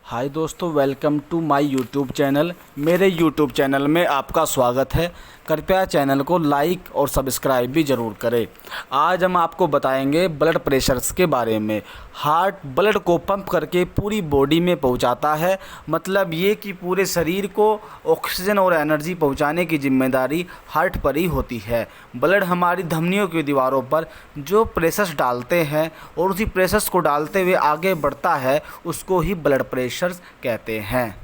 हाय दोस्तों, welcome to my YouTube channel. मेरे YouTube channel में आपका स्वागत है। कृपया चैनल को लाइक और सब्सक्राइब भी ज़रूर करें। आज हम आपको बताएंगे ब्लड प्रेशर्स के बारे में। हार्ट ब्लड को पंप करके पूरी बॉडी में पहुंचाता है। मतलब ये कि पूरे शरीर को ऑक्सीजन और एनर्जी पहुंचाने की जिम्मेदारी हार्ट पर ही होती है। ब्लड हमारी धमनियों की दीवारों पर जो प्रेशर्स डालते हैं और उसी प्रेशर्स को डालते हुए आगे बढ़ता है, उसको ही ब्लड प्रेशर कहते हैं।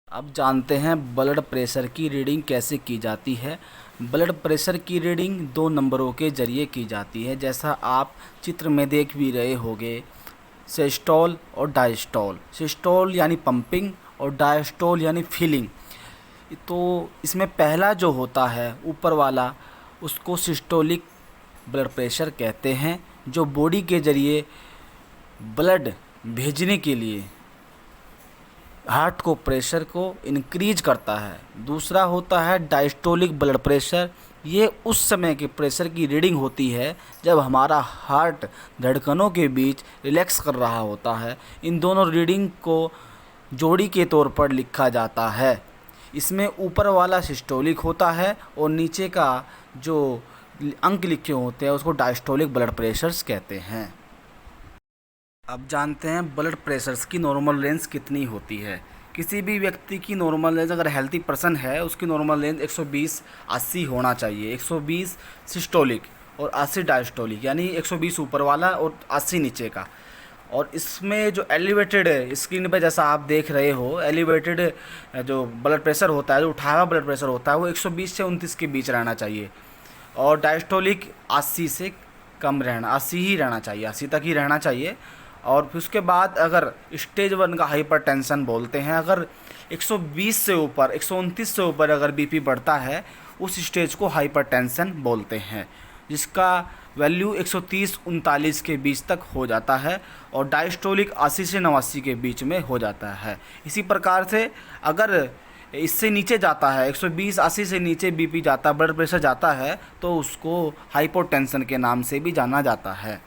अब जानते हैं ब्लड प्रेशर की रीडिंग कैसे की जाती है। ब्लड प्रेशर की रीडिंग 2 नंबरों के ज़रिए की जाती है, जैसा आप चित्र में देख भी रहे होंगे, सिस्टोल और डायस्टोल। सिस्टोल यानी पंपिंग और डायस्टोल यानी फीलिंग। तो इसमें पहला जो होता है ऊपर वाला, उसको सिस्टोलिक ब्लड प्रेशर कहते हैं, जो बॉडी के ज़रिए ब्लड भेजने के लिए हार्ट को प्रेशर को इंक्रीज करता है। दूसरा होता है डायस्टोलिक ब्लड प्रेशर। ये उस समय के प्रेशर की रीडिंग होती है जब हमारा हार्ट धड़कनों के बीच रिलैक्स कर रहा होता है। इन दोनों रीडिंग को जोड़ी के तौर पर लिखा जाता है। इसमें ऊपर वाला सिस्टोलिक होता है और नीचे का जो अंक लिखे होते हैं उसको डायस्टोलिक ब्लड प्रेशर्स कहते हैं। अब जानते हैं ब्लड प्रेशर्स की नॉर्मल रेंज कितनी होती है। किसी भी व्यक्ति की नॉर्मल रेंज, अगर हेल्थी पर्सन है, उसकी नॉर्मल रेंज 120-80 होना चाहिए। 120 सिस्टोलिक और 80 डायस्टोलिक, यानी 120 ऊपर वाला और 80 नीचे का। और इसमें जो एलिवेटेड है, स्क्रीन पे जैसा आप देख रहे हो, एलिवेटेड जो ब्लड प्रेशर होता है, जो उठा हुआ ब्लड प्रेशर होता है, वो 120 से 29 के बीच रहना चाहिए। और डायस्टोलिक 80 से कम रहना, 80 ही रहना चाहिए, 80 तक ही रहना चाहिए। और फिर उसके बाद अगर स्टेज 1 का हाइपरटेंशन बोलते हैं, अगर 120 से ऊपर, 129 से ऊपर अगर बीपी बढ़ता है, उस स्टेज को हाइपरटेंशन बोलते हैं, जिसका वैल्यू 130-39 के बीच तक हो जाता है। और डायस्टोलिक 80 से 89 के बीच में हो जाता है। इसी प्रकार से अगर इससे नीचे जाता है, 120-80 से नीचे बीपी जाता, ब्लड प्रेशर जाता है, तो उसको हाइपोटेंशन के नाम से भी जाना जाता है।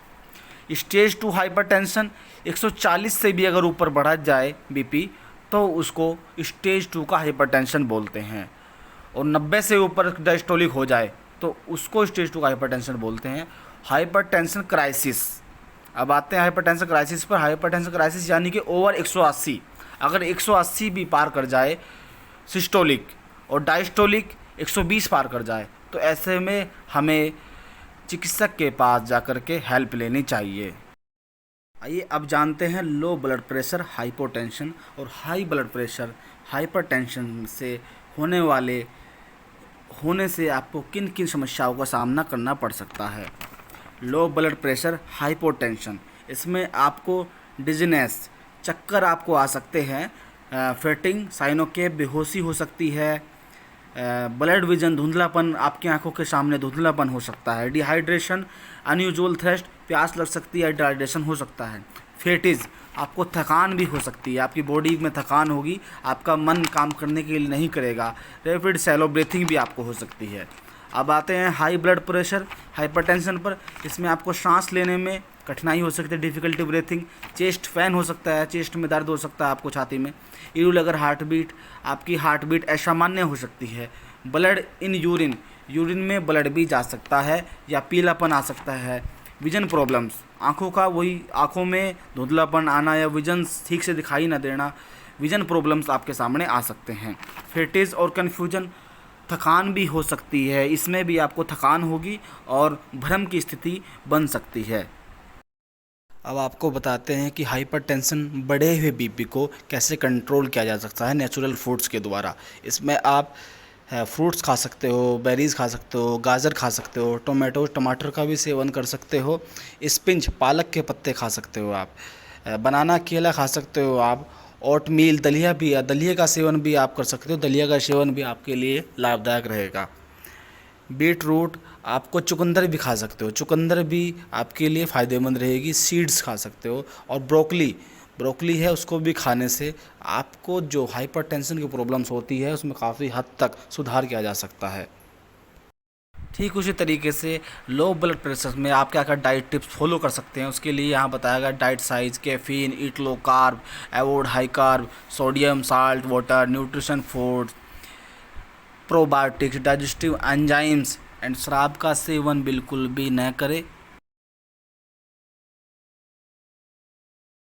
स्टेज 2 हाइपरटेंशन 140 से भी अगर ऊपर बढ़ा जाए बीपी, तो उसको स्टेज 2 का हाइपरटेंशन बोलते हैं। और 90 से ऊपर डायस्टोलिक हो जाए तो उसको स्टेज 2 का हाइपरटेंशन बोलते हैं। Hypertension crisis. अब आते हैं हाइपरटेंशन क्राइसिस पर। हाइपरटेंशन क्राइसिस यानी कि ओवर 180, अगर 180 भी पार कर जाए सिस्टोलिक और डायस्टोलिक 120 पार कर जाए, तो ऐसे में हमें चिकित्सक के पास जाकर के हेल्प लेनी चाहिए। आइए अब जानते हैं लो ब्लड प्रेशर, हाइपोटेंशन और हाई ब्लड प्रेशर हाइपरटेंशन से होने से आपको किन किन समस्याओं का सामना करना पड़ सकता है। लो ब्लड प्रेशर हाइपोटेंशन, इसमें आपको डिजीनेस, चक्कर आपको आ सकते हैं, फेटिंग, साइनोकेप, बेहोशी हो सकती है, ब्लड विजन, धुंधलापन, आपकी आंखों के सामने धुंधलापन हो सकता है, डिहाइड्रेशन, अनयूजुअल थ्रस्ट, प्यास लग सकती है, डिहाइड्रेशन हो सकता है, फेटिज, आपको थकान भी हो सकती है, आपकी बॉडी में थकान होगी, आपका मन काम करने के लिए नहीं करेगा, रैपिड सैलो ब्रीथिंग भी आपको हो सकती है। अब आते हैं हाई ब्लड प्रेशर हाइपरटेंशन पर। इसमें आपको सांस लेने में कठिनाई हो सकती है, डिफ़िकल्टी ब्रीथिंग, चेस्ट फैन हो सकता है, चेस्ट में दर्द हो सकता है आपको, छाती में, इरेगुलर हार्ट बीट, आपकी हार्ट बीट असामान्य हो सकती है, ब्लड इन यूरिन, यूरिन में ब्लड भी जा सकता है या पीलापन आ सकता है, विजन प्रॉब्लम्स, आँखों का वही आँखों में धुंधलापन आना या विजन ठीक से दिखाई ना देना, विजन प्रॉब्लम्स आपके सामने आ सकते हैं, फेटिज और कन्फ्यूजन, थकान भी हो सकती है, इसमें भी आपको थकान होगी और भ्रम की स्थिति बन सकती है। अब आपको बताते हैं कि हाइपरटेंशन, बढ़े हुए बीपी को कैसे कंट्रोल किया जा सकता है नेचुरल फूड्स के द्वारा। इसमें आप फ्रूट्स खा सकते हो, बेरीज़ खा सकते हो, गाजर खा सकते हो, टमाटर का भी सेवन कर सकते हो, स्पिंच, पालक के पत्ते खा सकते हो आप, बनाना, केला खा सकते हो आप, ओट मील, दलिया भी, दलिया का सेवन भी आप कर सकते हो, दलिया का सेवन भी आपके लिए लाभदायक रहेगा। बीट रूट, आपको चुकंदर भी खा सकते हो, चुकंदर भी आपके लिए फ़ायदेमंद रहेगी, सीड्स खा सकते हो। और ब्रोकली है, उसको भी खाने से आपको जो हाइपरटेंशन की प्रॉब्लम्स होती है उसमें काफ़ी हद तक सुधार किया जा सकता है। ठीक उसी तरीके से लो ब्लड प्रेशर में आप क्या क्या डाइट टिप्स फॉलो कर सकते हैं उसके लिए यहाँ बताया गया। Diet size, caffeine, eat low carb, avoid high carb, sodium, salt water, nutrition food, probiotics, digestive enzymes and शराब का सेवन बिल्कुल भी न करें।